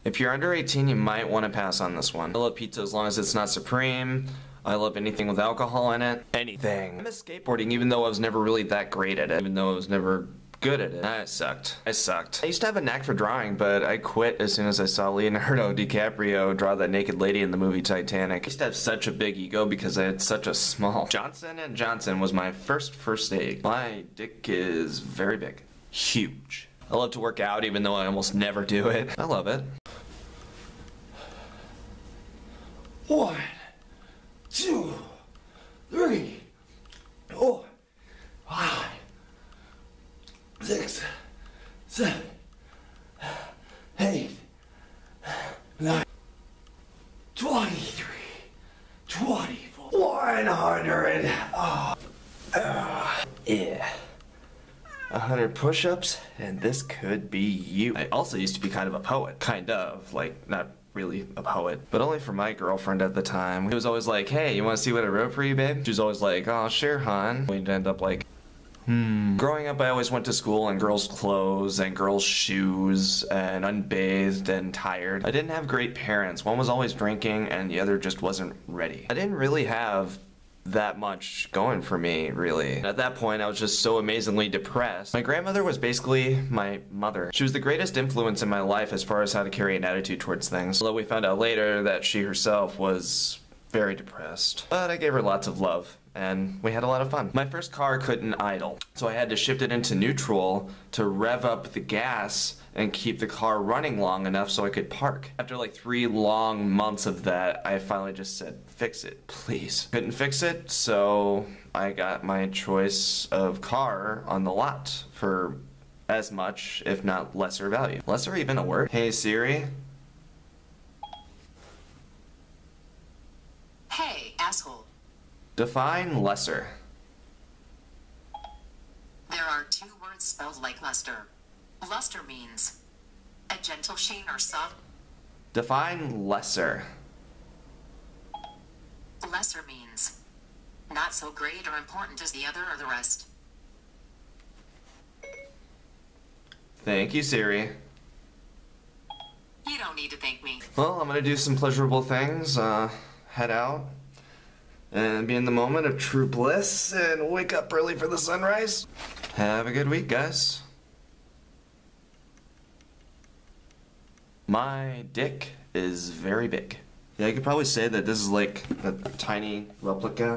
If you're under 18, you might want to pass on this one. I love pizza as long as it's not supreme. I love anything with alcohol in it. Anything. I miss skateboarding even though I was never really that great at it. Even though I was never good at it. I sucked. I used to have a knack for drawing, but I quit as soon as I saw Leonardo DiCaprio draw that naked lady in the movie Titanic. I used to have such a big ego because I had such a small. Johnson & Johnson was my first aid. My dick is very big. Huge. I love to work out even though I almost never do it. I love it. 1, 2, 3, 4, 5, 6, 7, 8, 9, 23, 24, 100. Yeah. 100 push-ups, and this could be you. I also used to be kind of a poet. Kind of. Like, not really a poet, but only for my girlfriend at the time. He was always like, hey, you want to see what I wrote for you, babe? She was always like, oh, sure, hon. We'd end up like, Growing up, I always went to school in girls' clothes and girls' shoes and unbathed and tired. I didn't have great parents. One was always drinking and the other just wasn't ready. I didn't really have that much going for me, really. At that point, I was just so amazingly depressed. My grandmother was basically my mother. She was the greatest influence in my life as far as how to carry an attitude towards things. Although we found out later that she herself was very depressed. But I gave her lots of love, and we had a lot of fun. My first car couldn't idle, so I had to shift it into neutral to rev up the gas and keep the car running long enough so I could park. After like 3 long months of that, I finally just said, fix it, please. Couldn't fix it, so I got my choice of car on the lot for as much, if not lesser value. Lesser even a word? Hey Siri. Hey, asshole. Define lesser. There are 2 words spelled like luster. Luster means a gentle sheen or soft. Define lesser. Lesser means not so great or important as the other or the rest. Thank you, Siri. You don't need to thank me. Well, I'm gonna do some pleasurable things, head out, and be in the moment of true bliss, and wake up early for the sunrise. Have a good week, guys. My dick is very big. Yeah, I could probably say that this is like a tiny replica